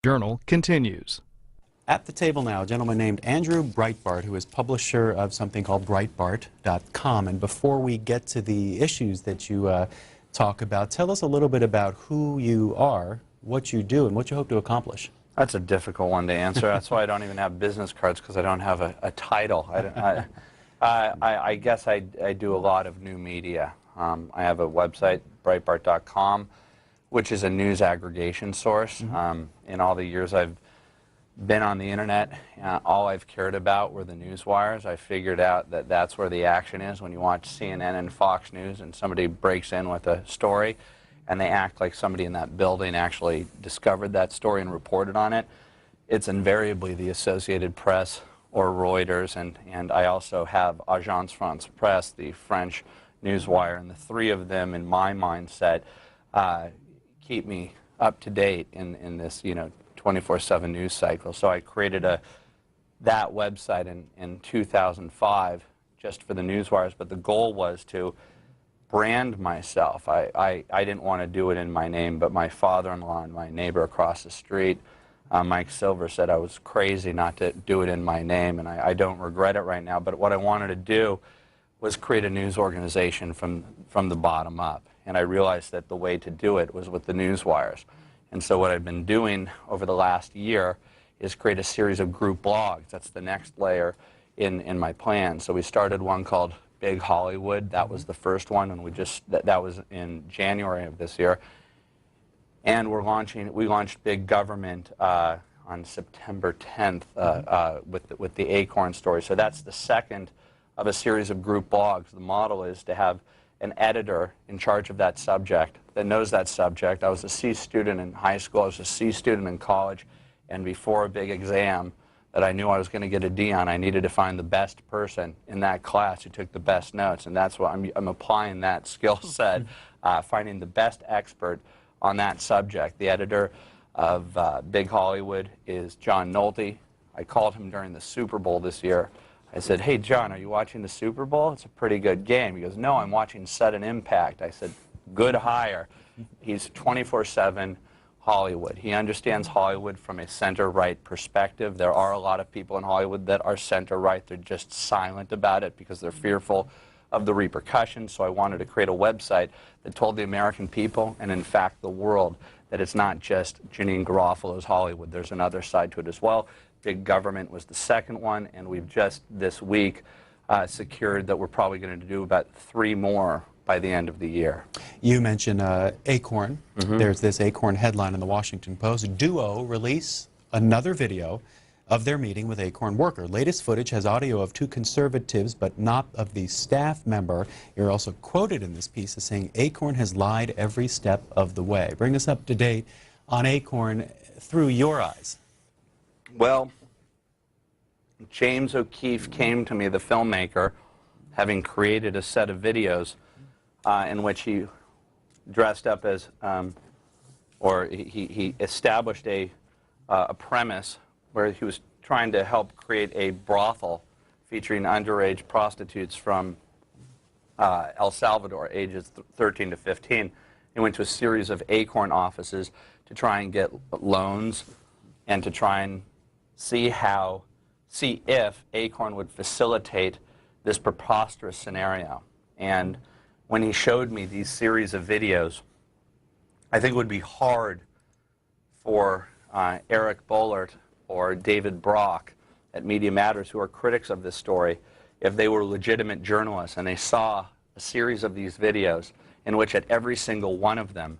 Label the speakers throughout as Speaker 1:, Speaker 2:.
Speaker 1: Journal continues.
Speaker 2: At the table now, a gentleman named Andrew Breitbart, who is publisher of something called Breitbart.com. And before we get to the issues that you talk about, tell us a little bit about who you are, what you do, and what you hope to accomplish.
Speaker 3: That's a difficult one to answer. That's why I don't even have business cards, because I don't have a title. I guess I do a lot of new media. I have a website, Breitbart.com, which is a news aggregation source. In all the years I've been on the internet, all I've cared about were the news wires. I figured out that that's where the action is. When you watch CNN and Fox News and somebody breaks in with a story and they act like somebody in that building actually discovered that story and reported on it, it's invariably the Associated Press or Reuters, and I also have Agence France Presse, the French news wire, and the three of them, in my mindset, keep me up to date in this 24/7 news cycle. So I created that website in 2005 just for the news wires, but the goal was to brand myself. I didn't want to do it in my name, but my father-in-law and my neighbor across the street, Mike Silver, said I was crazy not to do it in my name, and I don't regret it right now. But what I wanted to do was create a news organization from the bottom up. And I realized that the way to do it was with the news wires. And so what I've been doing over the last year is create a series of group blogs. That's the next layer in my plan. So we started one called Big Hollywood. That was the first one, and that was in January of this year. And we launched Big Government on September 10th with the ACORN story. So that's the second of a series of group blogs. The model is to have an editor in charge of that subject that knows that subject. I was a C student in high school, I was a C student in college, and before a big exam that I knew I was going to get a D on, I needed to find the best person in that class who took the best notes, and that's what I'm applying that skill set, finding the best expert on that subject. The editor of Big Hollywood is John Nolte. I called him during the Super Bowl this year. I said, "Hey, John, are you watching the Super Bowl? It's a pretty good game." He goes, "No, I'm watching Sudden Impact." I said, "Good hire." He's 24/7 Hollywood. He understands Hollywood from a center-right perspective. There are a lot of people in Hollywood that are center-right. They're just silent about it because they're fearful of the repercussions. So I wanted to create a website that told the American people, and in fact the world, that it's not just Janine Garofalo's Hollywood. There's another side to it as well. Big Government was the second one, and we've just this week secured that we're probably going to do about 3 more by the end of the year.
Speaker 2: You mentioned ACORN. There's this ACORN headline in the Washington Post. Duo release another video of their meeting with ACORN worker. Latest footage has audio of 2 conservatives, but not of the staff member. You're also quoted in this piece as saying ACORN has lied every step of the way. Bring us up to date on ACORN through your eyes.
Speaker 3: Well, James O'Keefe came to me, the filmmaker, having created a set of videos in which he dressed up as, or he established a premise where he was trying to help create a brothel featuring underage prostitutes from El Salvador, ages 13 to 15. He went to a series of ACORN offices to try and get loans and to try and see if ACORN would facilitate this preposterous scenario. And when he showed me these series of videos, I think it would be hard for Eric Boehlert or David Brock at Media Matters, who are critics of this story, if they were legitimate journalists and they saw a series of these videos in which at every single one of them,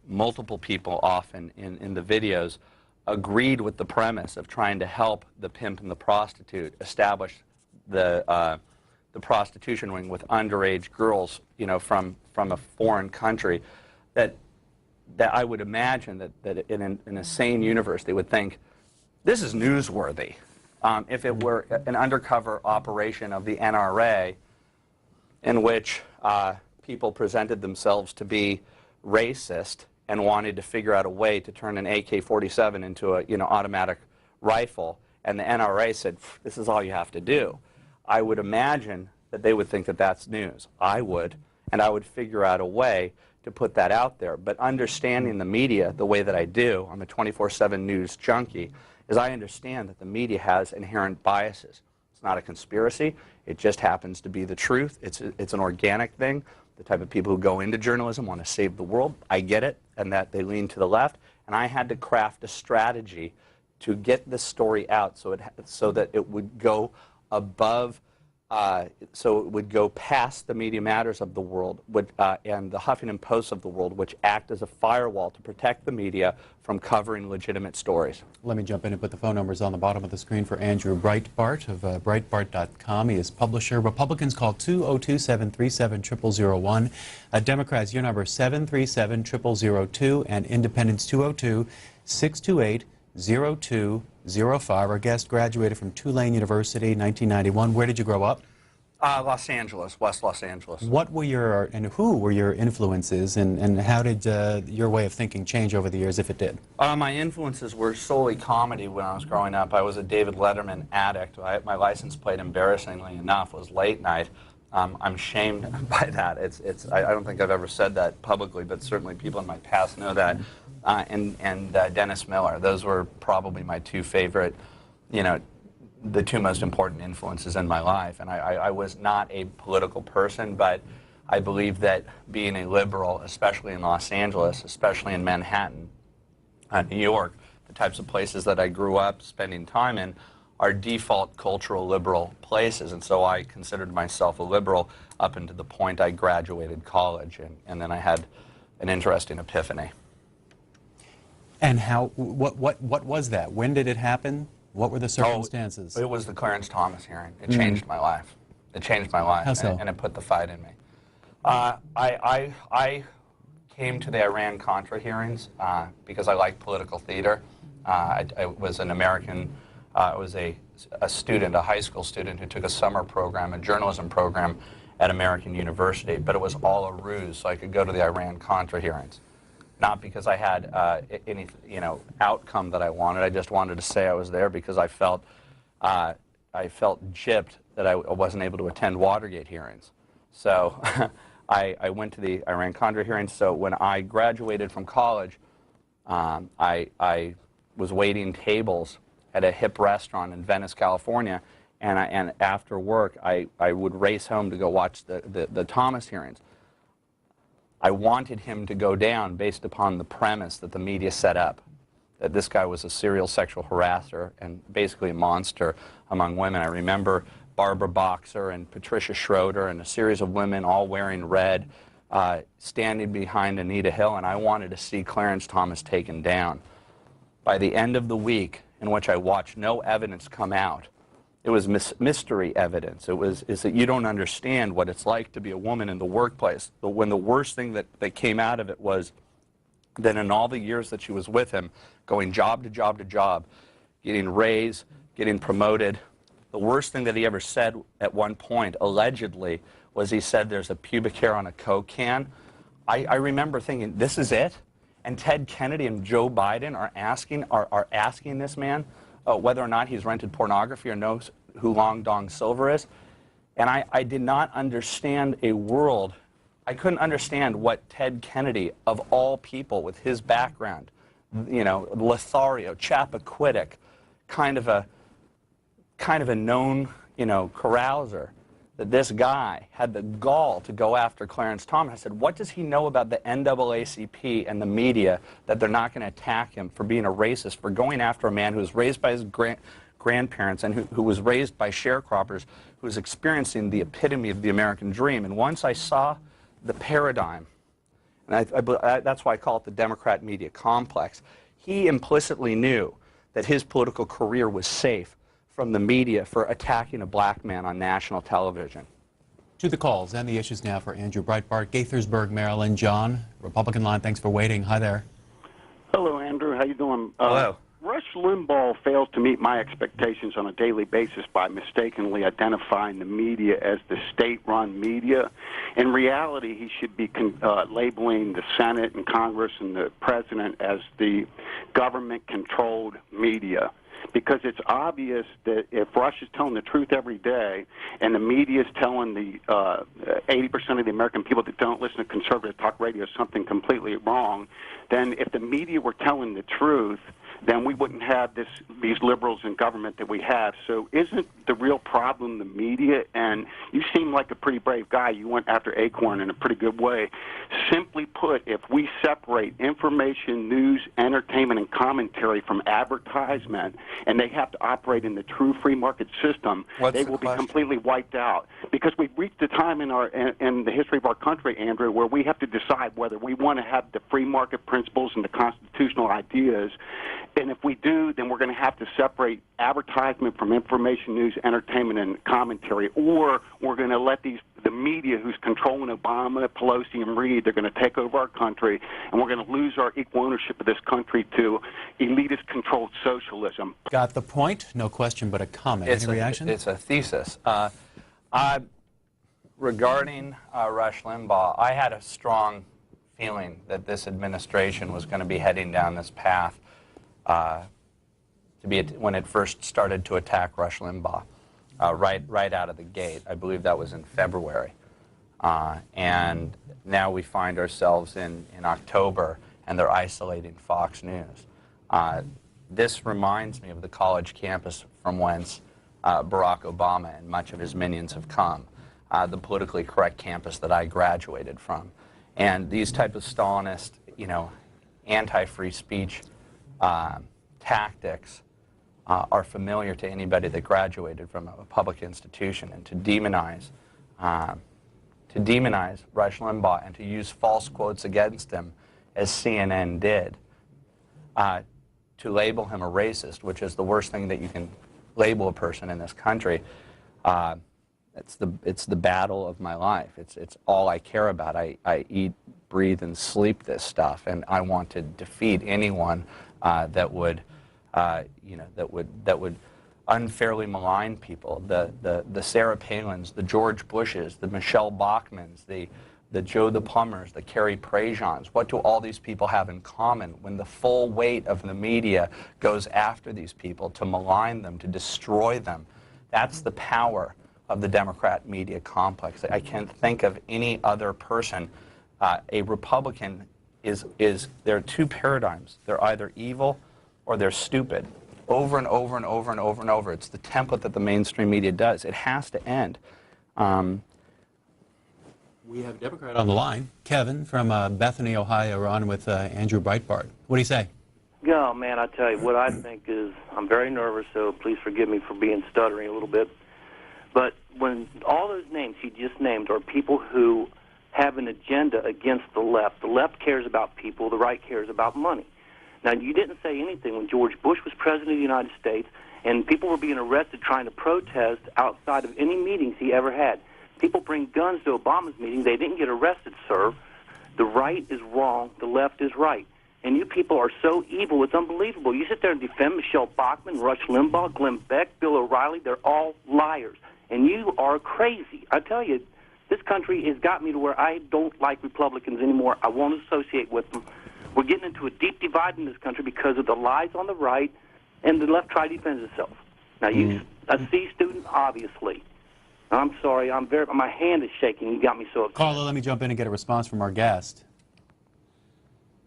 Speaker 3: multiple people often in the videos agreed with the premise of trying to help the pimp and the prostitute establish the prostitution ring with underage girls, from a foreign country, that I would imagine that in a sane universe they would think, this is newsworthy. If it were an undercover operation of the NRA in which people presented themselves to be racist and wanted to figure out a way to turn an AK-47 into a automatic rifle, and the NRA said, this is all you have to do, I would imagine that they would think that that's news. I would, and I would figure out a way to put that out there. But understanding the media the way that I do, I'm a 24/7 news junkie, is I understand that the media has inherent biases. It's not a conspiracy. It just happens to be the truth. It's an organic thing. The type of people who go into journalism want to save the world. I get it, and that they lean to the left. And I had to craft a strategy to get the story out so that it would go above, so it would go past the Media Matters of the world and the Huffington Post of the world, which act as a firewall to protect the media from covering legitimate stories.
Speaker 2: Let me jump in and put the phone numbers on the bottom of the screen for Andrew Breitbart of Breitbart.com. He is publisher. Republicans call 202-737-0001. Democrats, your number 737-0002, and Independents 202-628-0205. Our guest graduated from Tulane University, 1991. Where did you grow up?
Speaker 3: Los Angeles, West Los Angeles.
Speaker 2: What were your, and who were your influences, and how did your way of thinking change over the years, if it did?
Speaker 3: My influences were solely comedy when I was growing up. I was a David Letterman addict. My license plate, embarrassingly enough, was Late Night. I'm shamed by that. I don't think I've ever said that publicly, but certainly people in my past know that. And Dennis Miller. Those were probably my two favorite, the two most important influences in my life. And I was not a political person, but I believe that being a liberal, especially in Los Angeles, especially in Manhattan, New York, the types of places that I grew up spending time in, are default cultural liberal places. And so I considered myself a liberal up until the point I graduated college, and then I had an interesting epiphany.
Speaker 2: And what was that? When did it happen? What were the circumstances?
Speaker 3: It was the Clarence Thomas hearing. It changed my life. It changed my life.
Speaker 2: How so?
Speaker 3: And it put the fight in me. I came to the Iran-Contra hearings because I like political theater. I was an American, I was a student, a high school student who took a summer program, a journalism program at American University, but it was all a ruse so I could go to the Iran-Contra hearings. Not because I had any outcome that I wanted. I just wanted to say I was there because I felt gypped that I wasn't able to attend Watergate hearings. So I went to the Iran-Contra hearings. So when I graduated from college, I was waiting tables at a hip restaurant in Venice, California, and after work I would race home to go watch the Thomas hearings. I wanted him to go down based upon the premise that the media set up, that this guy was a serial sexual harasser and basically a monster among women. I remember Barbara Boxer and Patricia Schroeder and a series of women all wearing red, standing behind Anita Hill, and I wanted to see Clarence Thomas taken down. By the end of the week, in which I watched no evidence come out, it was mystery evidence. Is that you don't understand what it's like to be a woman in the workplace. But when the worst thing that came out of it was that in all the years that she was with him, going job to job to job, getting raised, getting promoted, the worst thing that he ever said at one point, allegedly, was he said there's a pubic hair on a Coke can. I remember thinking, this is it? And Ted Kennedy and Joe Biden are asking this man whether or not he's rented pornography or knows who Long Dong Silver is. And I did not understand a world. I couldn't understand what Ted Kennedy, of all people with his background, Lothario, Chappaquiddick, kind of a known, carouser, that this guy had the gall to go after Clarence Thomas. I said, what does he know about the NAACP and the media that they're not going to attack him for being a racist, for going after a man who was raised by his grandparents and who was raised by sharecroppers, who was experiencing the epitome of the American dream? And once I saw the paradigm, and that's why I call it the Democrat media complex, he implicitly knew that his political career was safe from the media for attacking a black man on national television.
Speaker 2: To the calls and the issues now for Andrew Breitbart, Gaithersburg, Maryland. John, Republican line, thanks for waiting. Hi there.
Speaker 1: Hello, Andrew. How you doing?
Speaker 3: Hello.
Speaker 1: Rush Rush Limbaugh fails to meet my expectations on a daily basis by mistakenly identifying the media as the state-run media. In reality, he should be labeling the Senate and Congress and the president as the government-controlled media. Because it's obvious that if Rush is telling the truth every day and the media is telling the 80% of the American people that don't listen to conservative talk radio something completely wrong, then if the media were telling the truth, then we wouldn't have these liberals in government that we have. So isn't the real problem the media? And you seem like a pretty brave guy. You went after ACORN in a pretty good way. Simply put, if we separate information, news, entertainment, and commentary from advertisement, and they have to operate in the true free market system, they will be completely wiped out. Because we've reached a time in the history of our country, Andrew, where we have to decide whether we want to have the free market principles and the constitutional ideas. And if we do, then we're going to have to separate advertisement from information, news, entertainment, and commentary, or we're going to let the media who's controlling Obama, Pelosi, and Reid, they're going to take over our country, and we're going to lose our equal ownership of this country to elitist-controlled socialism.
Speaker 2: Got the point. No question, but a comment. Any reaction?
Speaker 3: It's a thesis. Regarding Rush Limbaugh, I had a strong feeling that this administration was going to be heading down this path when it first started to attack Rush Limbaugh, right out of the gate. I believe that was in February. And now we find ourselves in October, and they're isolating Fox News. This reminds me of the college campus from whence Barack Obama and much of his minions have come, the politically correct campus that I graduated from. And these type of Stalinist, anti-free speech tactics are familiar to anybody that graduated from a public institution. And to demonize Rush Limbaugh and to use false quotes against him, as CNN did, to label him a racist, which is the worst thing that you can label a person in this country. It's the battle of my life. It's all I care about. I eat, breathe, and sleep this stuff, and I want to defeat anyone that would unfairly malign people. The Sarah Palins, the George Bushes, the Michelle Bachmans, the Joe the Plumbers, the Carrie Prejeans. What do all these people have in common when the full weight of the media goes after these people to malign them, to destroy them? That's the power of the Democrat media complex. I can't think of any other person. A Republican there are two paradigms. They're either evil or they're stupid. Over and over and over and over and over. It's the template that the mainstream media does. It has to end.
Speaker 2: We have a Democrat on the line. Kevin from Bethany, Ohio. We're on with Andrew Breitbart. What do you say?
Speaker 4: Yeah, man, I tell you, what I think is, I'm very nervous, so please forgive me for being stuttering a little bit. But when all those names he just named are people who have an agenda against the left cares about people, the right cares about money. Now, you didn't say anything when George Bush was president of the United States and people were being arrested trying to protest outside of any meetings he ever had. People bring guns to Obama's meeting. They didn't get arrested, sir. The right is wrong. The left is right. And you people are so evil, it's unbelievable. You sit there and defend Michelle Bachmann, Rush Limbaugh, Glenn Beck, Bill O'Reilly. They're all liars. And you are crazy. I tell you, this country has got me to where I don't like Republicans anymore. I won't associate with them. We're getting into a deep divide in this country because of the lies on the right, and the left try to defend itself. Now, you, a C student, obviously. I'm sorry. My hand is shaking. You got me so upset.
Speaker 2: Carla, let me jump in and get a response from our guest.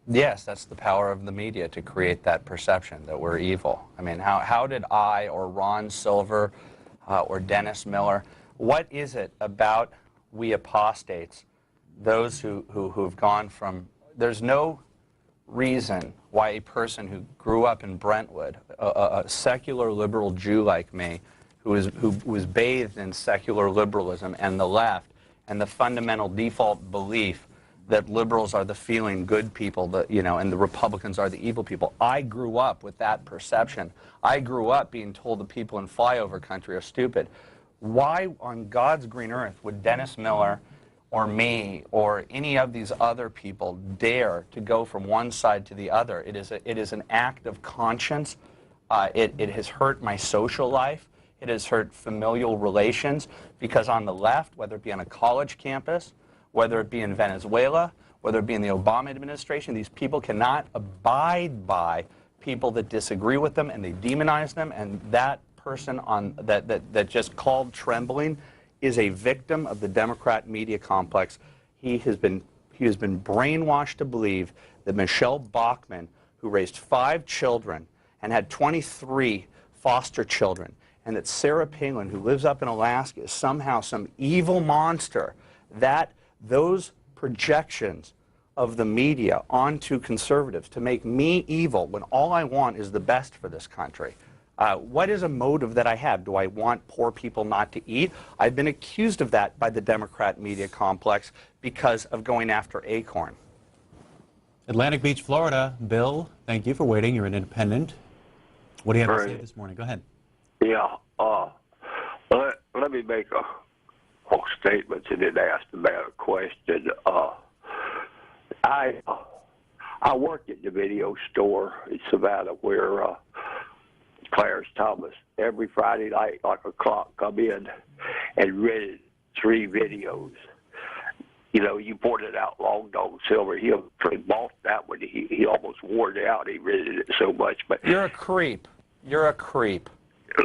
Speaker 3: Yes, that's the power of the media, to create that perception that we're evil. I mean, how did I or Ron Silver or Dennis Miller, what is it about we apostates, those who've gone from, there's no reason why a person who grew up in Brentwood, a secular liberal Jew like me, who was bathed in secular liberalism and the left, and the fundamental default belief that liberals are the feeling good people, and the Republicans are the evil people. I grew up with that perception. I grew up being told the people in flyover country are stupid. Why on God's green earth would Dennis Miller or me or any of these other people dare to go from one side to the other? It is an act of conscience It has hurt my social life. It has hurt familial relations, because on the left, whether it be on a college campus, whether it be in Venezuela, whether it be in the Obama administration, these people cannot abide by people that disagree with them, and they demonize them. And that person that just called trembling is a victim of the Democrat media complex. He has been brainwashed to believe that Michelle Bachmann, who raised 5 children and had 23 foster children, and that Sarah Palin, who lives up in Alaska, is somehow some evil monster, that those projections of the media onto conservatives to make me evil when all I want is the best for this country. What is a motive that I have? Do I want poor people not to eat? I've been accused of that by the Democrat media complex because of going after ACORN.
Speaker 2: Atlantic Beach, Florida. Bill, thank you for waiting. You're an independent. What do you have to say this morning? Go ahead.
Speaker 5: Yeah, let me make a whole statement and then ask the man a question. I work at the video store in Savannah where Clarence Thomas every Friday night, like a clock, come in and rented 3 videos. You know, you pointed out Long Dog Silver. He bought that one. He almost wore it out. He rented it so much. But
Speaker 3: you're a creep. You're a creep.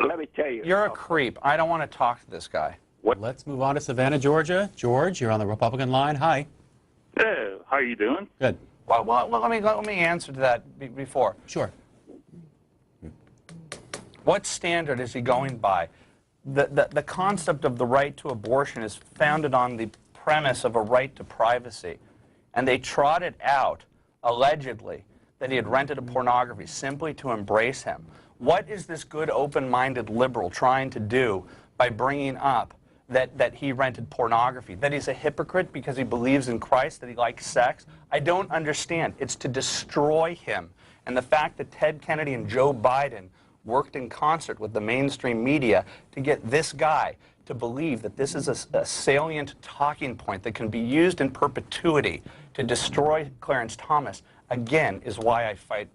Speaker 5: Let me tell you.
Speaker 3: You're a creep. I don't want to talk to this guy.
Speaker 2: Let's move on to Savannah, Georgia. George, you're on the Republican line. Hi.
Speaker 6: Hey, how you doing?
Speaker 2: Good.
Speaker 3: Well, let me answer to that before.
Speaker 2: Sure.
Speaker 3: What standard is he going by? The concept of the right to abortion is founded on the premise of a right to privacy. And they trotted out, allegedly, that he had rented a pornography simply to embrace him. What is this good, open-minded liberal trying to do by bringing up that he rented pornography? That he's a hypocrite because he believes in Christ, that he likes sex? I don't understand. It's to destroy him. And the fact that Ted Kennedy and Joe Biden worked in concert with the mainstream media to get this guy to believe that this is a salient talking point that can be used in perpetuity to destroy Clarence Thomas, again, is why I fight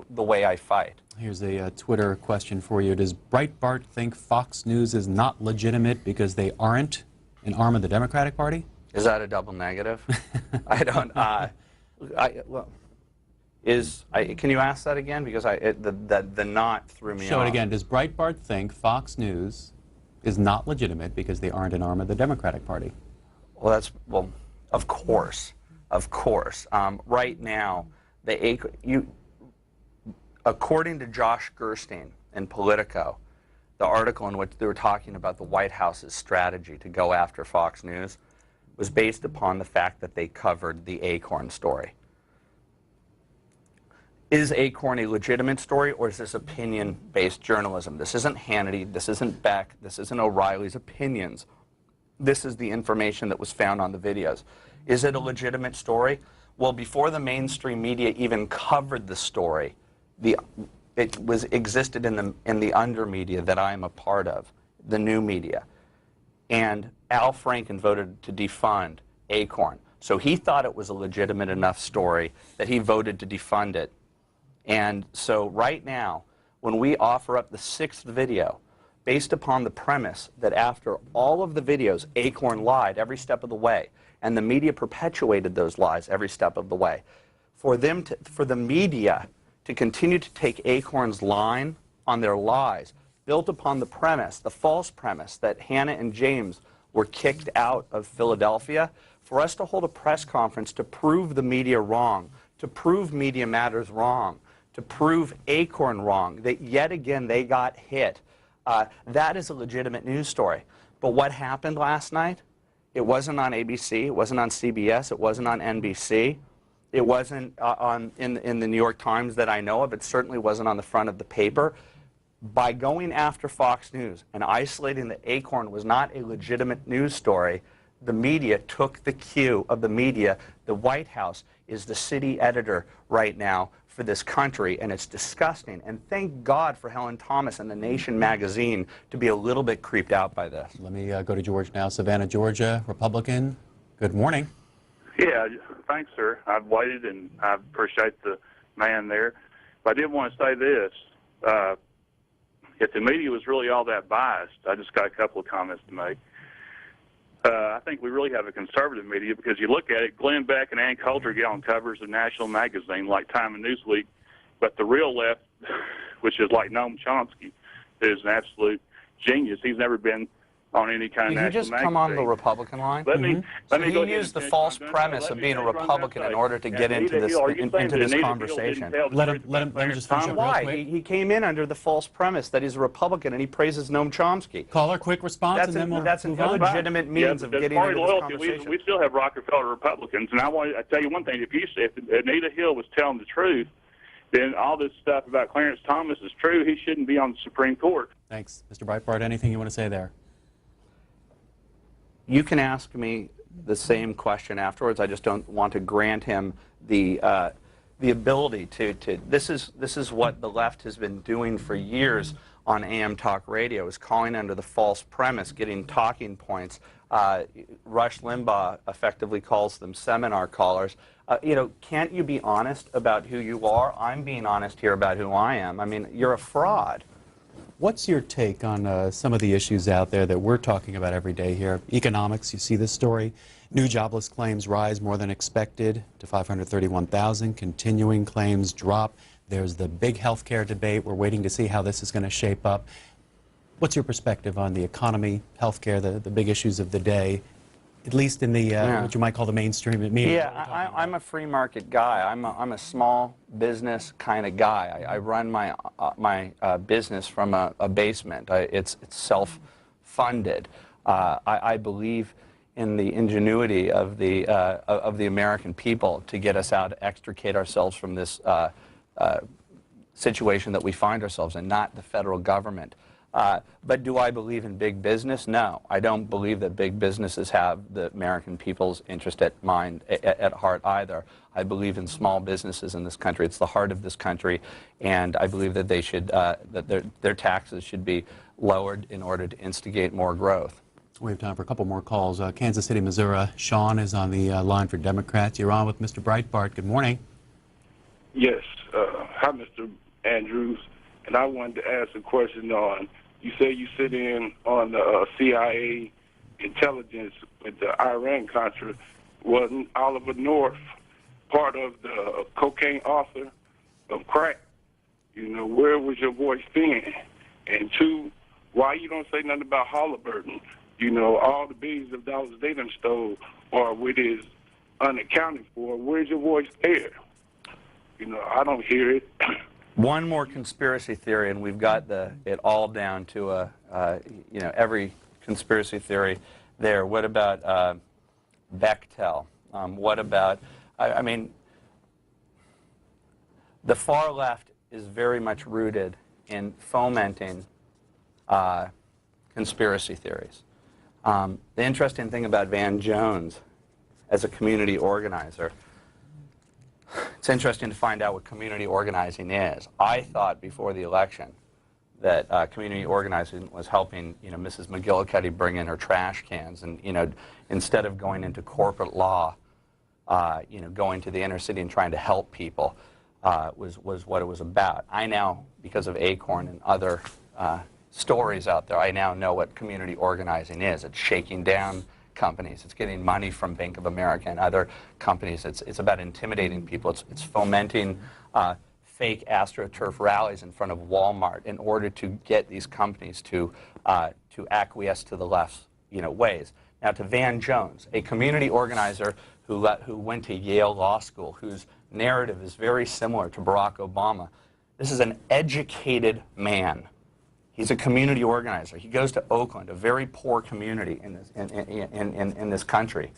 Speaker 3: the way I fight.
Speaker 2: Here's a Twitter question for you. Does Breitbart think Fox News is not legitimate because they aren't an arm of the Democratic Party?
Speaker 3: Is that a double negative? I don't. Can you ask that again? Because the not threw me off.
Speaker 2: Show it again. Does Breitbart think Fox News is not legitimate because they aren't an arm of the Democratic Party?
Speaker 3: Well, of course, of course. Right now, according to Josh Gerstein in Politico, the article in which they were talking about the White House's strategy to go after Fox News was based upon the fact that they covered the ACORN story. Is ACORN a legitimate story, or is this opinion-based journalism? This isn't Hannity, this isn't Beck, this isn't O'Reilly's opinions. This is the information that was found on the videos. Is it a legitimate story? Well, before the mainstream media even covered the story, it existed in the under media that I am a part of, the new media. And Al Franken voted to defund ACORN. So he thought it was a legitimate enough story that he voted to defund it. And so right now, when we offer up the 6th video, based upon the premise that after all of the videos, ACORN lied every step of the way, and the media perpetuated those lies every step of the way, for the media to continue to take ACORN's line on their lies, built upon the premise, the false premise, that Hannah and James were kicked out of Philadelphia, for us to hold a press conference to prove the media wrong, to prove Media Matters wrong, to prove ACORN wrong, that yet again they got hit. That is a legitimate news story. But what happened last night? It wasn't on ABC, it wasn't on CBS, it wasn't on NBC, it wasn't in the New York Times that I know of, it certainly wasn't on the front of the paper. By going after Fox News and isolating that ACORN was not a legitimate news story, the media took the cue of the media. The White House is the city editor right now for this country, and it's disgusting. And thank God for Helen Thomas and The Nation magazine to be a little bit creeped out by this.
Speaker 2: Let me go to George now. Savannah, Georgia, Republican. Good morning.
Speaker 6: Yeah, thanks, sir. I've waited, and I appreciate the man there. But I did want to say this. if the media was really all that biased, I just got a couple of comments to make. I think we really have a conservative media because you look at it, Glenn Beck and Ann Coulter get on covers of national magazine like Time and Newsweek, but the real left, which is like Noam Chomsky, is an absolute genius. He's never been on any kind of national magazine.
Speaker 3: Did you just come on the Republican line?
Speaker 6: Let me
Speaker 3: He used the false premise of being a Republican in order to get into this conversation.
Speaker 2: Let him just finish up real
Speaker 3: Why?
Speaker 2: quick.
Speaker 3: He came in under the false premise that he's a Republican and he praises Noam Chomsky.
Speaker 2: Caller, quick response,
Speaker 3: That's
Speaker 2: and then we'll
Speaker 3: an
Speaker 2: move on.
Speaker 3: illegitimate means of getting into this conversation.
Speaker 6: We still have Rockefeller Republicans, and I tell you one thing: if Anita Hill was telling the truth, then all this stuff about Clarence Thomas is true. He shouldn't be on the Supreme Court.
Speaker 2: Thanks, Mr. Breitbart. Anything you want to say there?
Speaker 3: You can ask me the same question afterwards. I just don't want to grant him the ability to. This is what the left has been doing for years on AM talk radio, is calling under the false premise, getting talking points. Rush Limbaugh effectively calls them seminar callers. Can't you be honest about who you are? I'm being honest here about who I am. I mean, you're a fraud.
Speaker 2: What's your take on some of the issues out there that we're talking about every day here? Economics, you see this story. New jobless claims rise more than expected to 531,000. Continuing claims drop. There's the big healthcare debate. We're waiting to see how this is going to shape up. What's your perspective on the economy, healthcare, the big issues of the day, at least in the what you might call the mainstream media?
Speaker 3: Yeah, I'm a free market guy. I'm a small business kind of guy. I run my business from a basement. It's self-funded. I believe in the ingenuity of the American people to get us out, extricate ourselves from this situation that we find ourselves in, not the federal government. But do I believe in big business? No. I don't believe that big businesses have the American people's interest at heart either. I believe in small businesses in this country. It's the heart of this country, and I believe that they should that their taxes should be lowered in order to instigate more growth.
Speaker 2: We have time for a couple more calls. Kansas City, Missouri. Sean is on the line for Democrats. You're on with Mr. Breitbart. Good morning.
Speaker 7: Yes. Hi, Mr. Andrews. And I wanted to ask a question on, you say you sit in on the CIA intelligence with the Iran-Contra. Wasn't Oliver North part of the cocaine author of crack? Where was your voice then? And two, why you don't say nothing about Halliburton? All the billions of dollars they done stole or what is unaccounted for. Where's your voice there? I don't hear it.
Speaker 3: One more conspiracy theory, and we've got it all down to every conspiracy theory there. What about Bechtel? What about, I mean, the far left is very much rooted in fomenting conspiracy theories. The interesting thing about Van Jones as a community organizer, it's interesting to find out what community organizing is. I thought before the election that community organizing was helping, Mrs. McGillicuddy bring in her trash cans, and instead of going into corporate law, going to the inner city and trying to help people was what it was about. I now, because of ACORN and other stories out there, I now know what community organizing is. It's shaking down companies. It's getting money from Bank of America and other companies. It's about intimidating people. It's fomenting fake AstroTurf rallies in front of Walmart in order to get these companies to acquiesce to the left's ways. Now, to Van Jones, a community organizer who went to Yale Law School, whose narrative is very similar to Barack Obama. This is an educated man. He's a community organizer. He goes to Oakland, a very poor community in this country,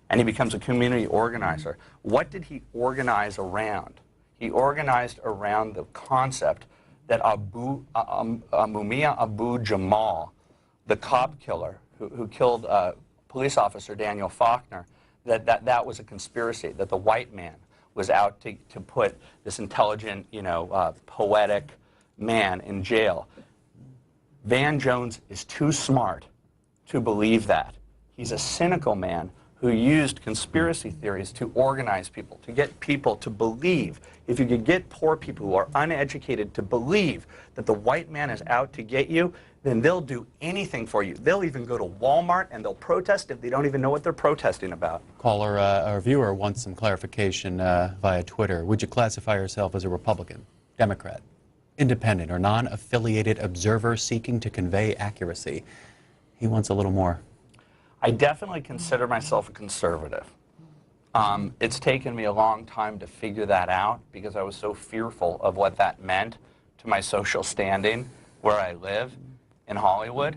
Speaker 3: and he becomes a community organizer. What did he organize around? He organized around the concept that Mumia Abu Jamal, the cop killer who killed police officer Daniel Faulkner, that was a conspiracy, that the white man was out to put this intelligent, poetic man in jail. Van Jones is too smart to believe that. He's a cynical man who used conspiracy theories to organize people, to get people to believe. If you could get poor people who are uneducated to believe that the white man is out to get you, then they'll do anything for you. They'll even go to Walmart and they'll protest if they don't even know what they're protesting about.
Speaker 2: Caller, our viewer wants some clarification via Twitter. Would you classify yourself as a Republican, Democrat, independent, or non-affiliated observer seeking to convey accuracy? He wants a little more.
Speaker 3: I definitely consider myself a conservative. It's taken me a long time to figure that out because I was so fearful of what that meant to my social standing where I live in Hollywood.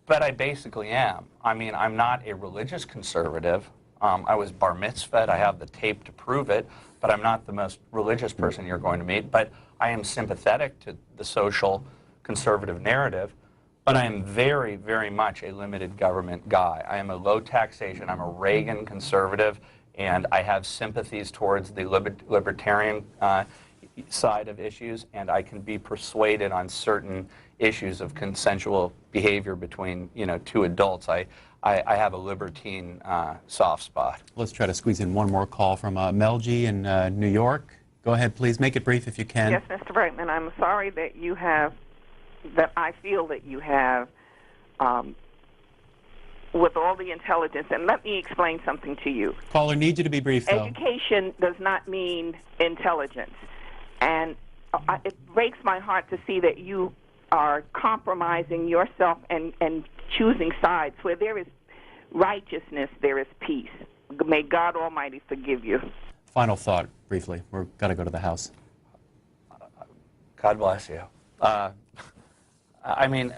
Speaker 3: But I basically am. I mean, I'm not a religious conservative. I was bar mitzvahed. I have the tape to prove it. But I'm not the most religious person you're going to meet. But I am sympathetic to the social conservative narrative. But I am very, very much a limited government guy. I am a low taxation. I'm a Reagan conservative. And I have sympathies towards the libertarian side of issues. And I can be persuaded on certain issues of consensual behavior between, two adults. I have a libertine soft spot.
Speaker 2: Let's try to squeeze in one more call from Melgie in New York. Go ahead, please. Make it brief if you can.
Speaker 8: Yes, Mr. Brightman, I'm sorry that you have, that I feel that you have, with all the intelligence. And let me explain something to you.
Speaker 2: Caller, need you to be brief, though.
Speaker 8: Education does not mean intelligence. And it breaks my heart to see that you are compromising yourself and choosing sides. Where there is righteousness, there is peace. May God Almighty forgive you.
Speaker 2: Final thought, briefly. We've got to go to the House.
Speaker 3: God bless you. I mean,